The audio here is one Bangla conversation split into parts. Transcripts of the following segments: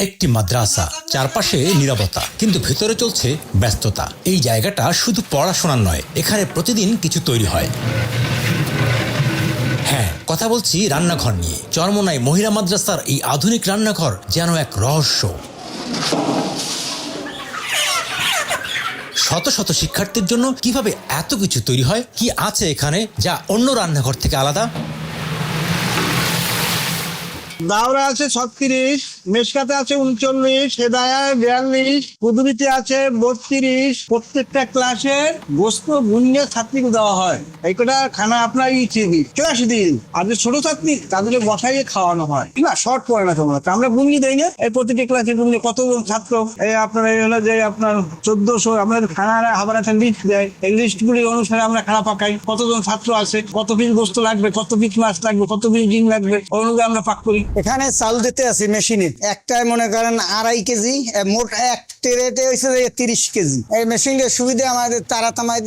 একটি মাদ্রাসা, চারপাশে নীরবতা, কিন্তু ভেতরে চলছে ব্যস্ততা। এই জায়গাটা শুধু পড়াশোনার নয়, এখানে প্রতিদিন কিছু তৈরি হয়। হ্যাঁ, কথা বলছি রান্নাঘর নিয়ে। চরমোনাই মহিলা মাদ্রাসার এই আধুনিক রান্নাঘর যেন এক রহস্য। শত শত শিক্ষার্থীর জন্য কিভাবে এত কিছু তৈরি হয়, কি আছে এখানে যা অন্য রান্নাঘর থেকে আলাদা? দাওরা আছে 36, মেশকাতে আছে 39, হেদায়ায় 42, কুদুরিতে আছে 32। প্রত্যেকটা ক্লাসের গোস্ত গুনিয়ে ছাত্রীকে দেওয়া হয়। এই কটা খানা আপনার 84 দিন। আর যে ছোট ছাত্রী তাদের বসাইয়ে খাওয়ানো হয় না, শর্ট পড়ে না তোমরা, আমরা গুনিয়ে দেই না। এই প্রতিটি ক্লাসে গুনিয়ে কতজন ছাত্র, এই আপনার এই হলো যে আপনার 1400 আমাদের খানার আবার একটা লিস্ট দেয়। এই লিস্টগুলি অনুসারে আমরা খানা পাকাই। কতজন ছাত্র আছে, কত পিস গোস্ত লাগবে, কত পিস মাছ লাগবে, কত পিস ডিম লাগবে, অনুযায়ী আমরা পাক করি। এখানে চাল দিতে আছে মেশিনে, একটাই মনে করেন 2.5 কেজি, মোট এক ট্রেতে হয়েছে 30 কেজি। এই মেশিনের সুবিধা আমাদের তারাতামায়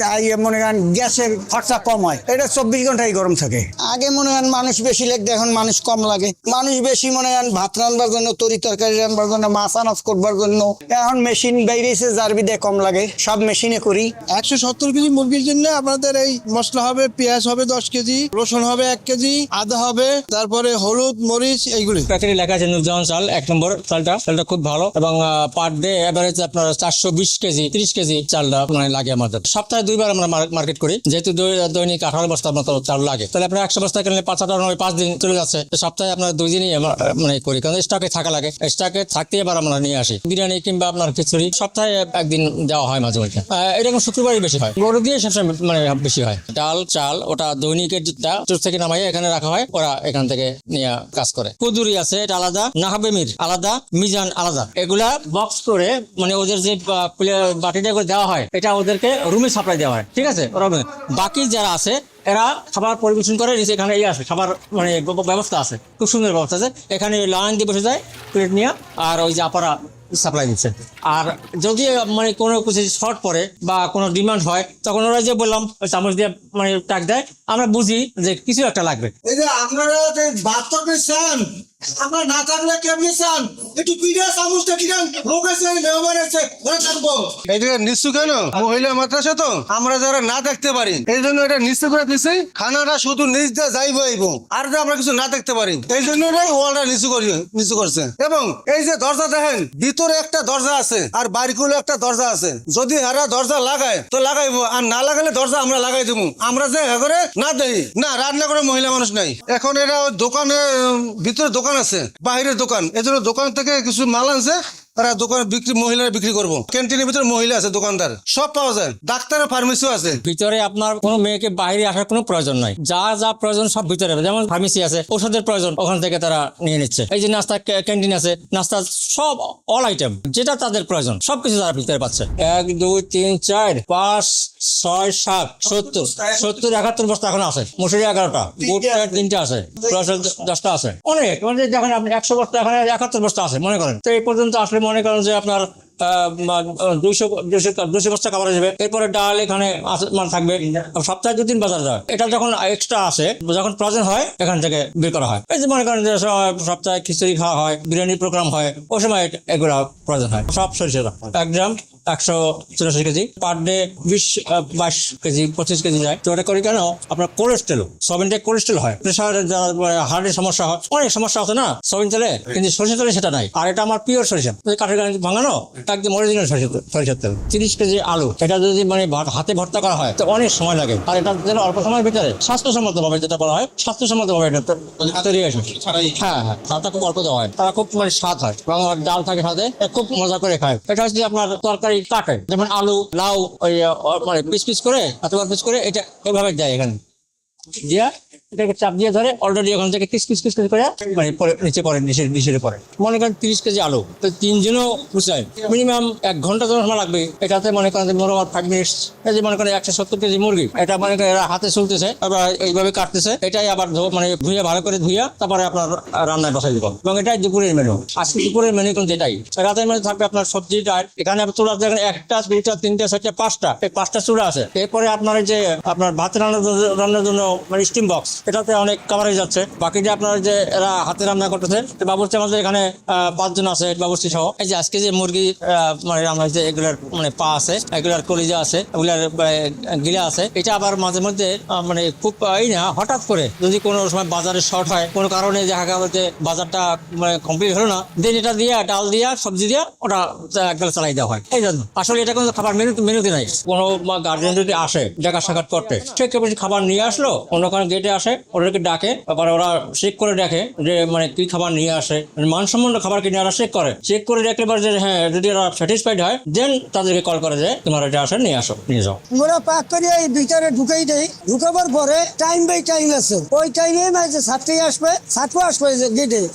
মনে করেন গ্যাসের খরচা কম হয়। এটা 24 ঘন্টায় গরম থাকে। আগে মনে করেন মানুষ বেশি লাগতো, এখন মানুষ কম লাগে। মানুষ বেশি মনে করেন ভাত রান্নার জন্য, তরি তরকারি রান্নার জন্য, মাছ আনাজ করবার জন্য। এখন মেশিন বেরিয়েছে যার বিদে কম লাগে, সব মেশিনে করি। 170 কেজি মুরগির জন্য আপনাদের এই মশলা হবে, পেঁয়াজ হবে 10 কেজি, রসুন হবে 1 কেজি, আদা হবে, তারপরে হলুদ মরিচ এইগুলি। প্যাকেটে লেখা আছে নুরজাহান চাল, 1 নম্বর চালটা খুব ভালো এবং পার ডে এভারেজ আপনার 420 কেজি 30 কেজি চালটা মানে লাগে আমাদের। সপ্তাহে 2 বার আমরা মার্কেট করি, যেহেতু দৈনিক 18 বস্তা মতো চাল লাগে। তাহলে আপনার 100 বস্তা কিনলে 5 দিন চলে যাচ্ছে। সপ্তাহে আপনার 2 দিনই মানে করি, কারণ স্টকে থাকা লাগে। স্টকে থাকতে এবার আমরা নিয়ে আসি। বিরিয়ানি কিংবা আপনার খিচুড়ি সপ্তাহে 1 দিন দেওয়া হয় মাঝে মাঝে। এরকম শুক্রবারই বেশি হয়, গরু দিয়ে সবসময় মানে বেশি হয়। ডাল চাল ওটা দৈনিকের চুর থেকে নামাইয়ে এখানে রাখা হয়, ওরা এখান থেকে নিয়ে কাজ করে। কুদুরি আছে, এটা আলাদা, নাহাবেমির আলাদা, মিজান আলাদা। এগুলা বক্স করে মানে ওদের যে বাটিটা করে দেওয়া হয়, এটা ওদেরকে রুমে সাপ্লাই দেওয়া হয়, ঠিক আছে। ওরা বাকি যারা আছে এরা খাবার পরিবেশন করে, এখানে আছে খাবার মানে ব্যবস্থা আছে, খুব সুন্দর ব্যবস্থা আছে। এখানে লাইন দিয়ে বসে যায় প্লেট নিয়ে, আর ওই যে আপারা সাপ্লাই দিচ্ছে। আর যদি মানে কোনো কিছু শর্ট পড়ে বা কোনো ডিমান্ড হয়, তখন ওরা যে বললাম চামচ দিয়ে মানে টাক দেয়, আমরা বুঝি যে কিছু একটা লাগবে। এই যে আপনারা যে বাচ্চা চান, আপনার না থাকলে কেমনি চান, একটু পিড়া চামচটা কিনেন, লোক আছে মেহমান আছে, ওরা থাকবো। এটা নিশ্চু কেন মহিলা মাদ্রাসা তো আমরা যারা না দেখতে পারি, এই জন্য এটা নিশ্চু করে দিচ্ছি। খানাটা শুধু নিচ দিয়ে যাইবো আইবো, আর যে আমরা কিছু না দেখতে পারি, এই জন্য ওয়ালটা নিচু করছে। এবং এই যে দরজা দেখেন, ভিতরে একটা দরজা আছে আর বাইরে একটা দরজা আছে। যদি এরা দরজা লাগায় তো লাগাইবো, আর না লাগালে দরজা আমরা লাগাই দেবো। আমরা যে করে না দেই না, রান্না করে মহিলা মানুষ নাই। এখন এরা দোকানে ভিতরে দোকান আছে, বাইরের দোকান, এজন্য দোকান থেকে কিছু মাল আনছে, তারা দোকানে মহিলারা বিক্রি করবো। ক্যান্টিনের ভিতরে মহিলা আছে, দোকানদার সব পাওয়া যায়, ডাক্তার ফার্মেসিও আছে। ভিতরে আপনার কোনো মেয়েকে বাইরে আসার কোনো প্রয়োজন নাই, যা যা প্রয়োজন সব ভিতরে। যেমন ফার্মেসি আছে, ওষুধের প্রয়োজন ওখান থেকে তারা নিয়ে নিচ্ছে। এই যে নাস্তা ক্যান্টিন আছে, নাস্তা সব অল আইটেম যেটা তাদের প্রয়োজন সবকিছু তারা ভিতরে পাচ্ছে। 1 2 3 4 5 6 7 70 71 বস্তা এখন আছে। মসুরি 11টা, বুট 3টা আছে, 10টা আছে, অনেক। মানে দেখেন আপনি 100 বস্তা, এখানে 71 বস্তা আছে মনে করেন। তো এই পর্যন্ত আসলে মনে করেন যে আপনার 200 বস্তা খাবার যাবে। এরপরে ডাল এখানে থাকবে, সপ্তাহে 2 দিন বাজার যায়। এটা যখন এক্সট্রা আসে, যখন প্রয়োজন হয় এখান থেকে বের করা হয়। এই যে মনে করেন যে সপ্তাহে খিচুড়ি খাওয়া হয়, বিরিয়ানির প্রোগ্রাম হয়, ওই সময় এগুলো প্রয়োজন হয়। সব সরিষা 1 গ্রাম 184 KG, per day 22 KG 25 KG যায়। তো এটা করি কেন, আপনার কোলেস্ট্রল, সয়াবিন তেলে কোলেস্ট্রল হয়, প্রেশার, হার্টের সমস্যা হয়, অনেক সমস্যা আছে না সয়াবিন তেলে, কিন্তু সরিষা তেলে সেটা নাই। আর এটা আমার পিওর সরিষা, কাঠের গাড়ি ভাঙানো, একদম অরিজিনাল সরিষার তেল। 30 কেজি আলু, এটা যদি মানে হাতে ভর্তা করা হয় তো অনেক সময় লাগে। আর এটা অল্প সময়ের ভিতরে স্বাস্থ্যসম্মত ভাবে, যেটা বলা হয় স্বাস্থ্যসম্মত ভাবে এটা তৈরি হয়েছে। হ্যাঁ, চালটা খুব অল্প দেওয়া হয়, তারা খুব মানে স্বাদ হয়, এবং ডাল থাকে সাথে, খুব মজা করে খায়। এটা হচ্ছে আপনার তরকারি কাটে, যেমন আলু লাউ ওই মানে পিস করে অথবা পিস করে, এটা এভাবে দেয় এখানে দিয়া, এটাকে চাপ দিয়ে ধরে অলরেডি ওখান থেকে কিস করে মানে নিচে পড়ে, নিচের পরে। মনে করেন 30 কেজি আলু, তো 3 জনও বুঝায় মিনিমাম 1 ঘন্টা সময় লাগবে। এটাতে মনে করেন মোটামুটি 5 মিনিটস। এই যে মনে করেন 170 কেজি মুরগি, এটা মনে করেন এরা হাতে চলতেছে, আবার এইভাবে কাটতেছে। এটাই আবার মানে ধুয়ে ভালো করে ধুইয়া তারপরে আপনার রান্নায় বসাই দিব। এবং এটাই দুপুরের মেনু। আজকে দুপুরের মেনু কিন্তু এটাই। রাতের মেনু থাকবে আপনার সবজি ডাল। এখানে চুলা দেখেন 1টা 2টা 3টা 4টা 5টা, এই 5টা চুলা আছে। এরপরে আপনার যে আপনার ভাত রান্নার জন্য মানে স্টিম বক্স, এটাতে অনেক কাভারেজ যাচ্ছে। বাকি যে আপনার যে এরা হাতে রান্না করতেছে, বাবুর্চি আমাদের এখানে 5 জন আছে বাবুর্চি সহ। এই যে আজকে যে মুরগি মানে রান্না হয়েছে, এগুলার মানে পা আছে, এগুলার কলিজা আছে, এগুলার গিলা আছে। এটা আবার মাঝে মধ্যে মানে খুব এই না, হঠাৎ করে যদি কোনো সময় বাজারে শর্ট হয়, কোনো কারণে দেখা গেল যে বাজারটা মানে কমপ্লিট হলো না, দেন এটা দিয়ে ডাল দিয়া সবজি দিয়া ওটা একদম চালাই দেওয়া হয়। এই জন্য আসলে এটা কোনো খাবার মেনুতে নাই। কোনো গার্জেন যদি আসে দেখা সাক্ষাৎ করতে, সে কেউ খাবার নিয়ে আসলো, অন্য কোনো গেটে আসে, ওদেরকে ডাকে, তারপরে ওরা চেক করে দেখে যে মানে কি খাবার নিয়ে আসে, মানসম্মত খাবার কিনে ওরা চেক করে দেখলে যে হ্যাঁ, যদি ওরা স্যাটিসফাইড হয়, দেন তাদেরকে কল করে যে তোমার এটা আসে, নিয়ে আসো, নিয়ে যাও। ওরা পাক করে এই ভিতরে ঢুকেই দেয়। ঢুকাবার পরে টাইম বাই টাইম আছে, ওই টাইমে মানে ছাত্রী আসবে, ছাত্র আসবে,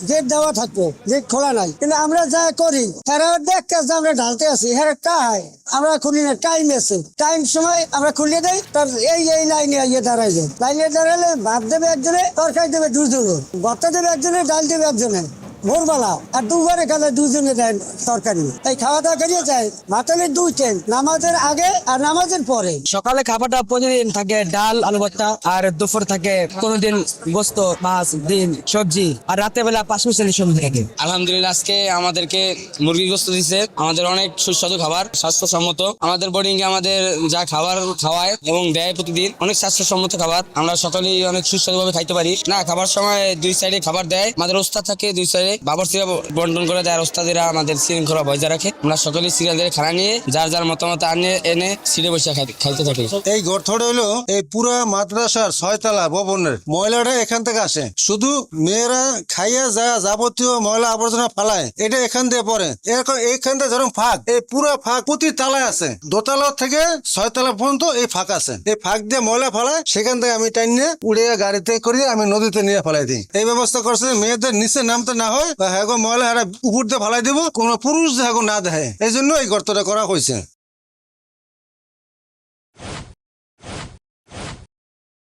গেট দেওয়া থাকবে, গেট খোলা নাই। কিন্তু আমরা যা করি তারা দেখতে আমরা ঢালতে আছি, হ্যাঁ কাজ আমরা খুলি না, টাইম আছে, টাইম সময় আমরা খুলিয়ে দেয়। তার এই লাইনে ইয়ে দাঁড়াই যায়, লাইনে দাঁড়ালে ভাত দেবে একজনে, তরকারি দেবে দুজনে, ভর্তা দেবে একজনে, ডাল দেবে একজনে ভোরবেলা, আর দুবারে খেলে দুজনে দেন তরকারি। এই খাওয়া দাওয়া করিয়ে যায় ভাতালের 2 টাইম, নামাজের আগে আর নামাজের পরে। সকালে খাবারটা প্রতিদিন থাকে ডাল আলু ভর্তা, আর দুপুর থাকে কোনোদিন গোস্ত, মাছ, ডিম, সবজি, আর রাতে বেলা 5 মিশালি সবজি থাকে। আলহামদুলিল্লাহ, আজকে আমাদেরকে মুরগি গোস্ত দিচ্ছে, আমাদের অনেক সুস্বাদু খাবার, স্বাস্থ্যসম্মত। আমাদের বোর্ডিং এ আমাদের যা খাবার খাওয়ায় এবং দেয় প্রতিদিন, অনেক স্বাস্থ্যসম্মত খাবার, আমরা সকলেই অনেক সুস্বাদু ভাবে খাইতে পারি। না, খাবার সময় 2 সাইডে খাবার দেয়, আমাদের ওস্তাদ থাকে 2 সাইডে, বাবুর্চিরা বন্টন করে দেয়, আর ওস্তাদেরা আমাদের শৃঙ্খলা বজায় রাখে। আমরা সকলেই সিরিয়াল ধরে খানা নিয়ে যার যার মতামত এনে সিটে বসে খাইতে থাকি। এই গর্থটা হলো এই পুরা মাদ্রাসার 6 তলা ভবনের ময়লাটা এখান থেকে আসে। শুধু মেয়েরা খাইয়া যায় যাবতীয় ময়লা আবর্জনা ফালায়, এটা এখান দিয়ে পড়ে। এখান থেকে ধরুন ফাঁক, এই পুরা ফাঁক প্রতি তালায় আছে, 2 তলা থেকে 6 তলা পর্যন্ত এই ফাঁক আছে। এই ফাঁক দিয়ে ময়লা ফালায়, সেখান থেকে আমি টাইম নিয়ে উড়ে গাড়িতে করিয়ে আমি নদীতে নিয়ে ফেলাই দিই। এই ব্যবস্থা করছে মেয়েদের নিচে নামতে না হয়, বা হ্যাঁ ময়লা উপর দিয়ে ফালাই দিব, কোনো পুরুষ দেখো না দেখে, এই জন্য এই গর্তটা করা হয়েছে।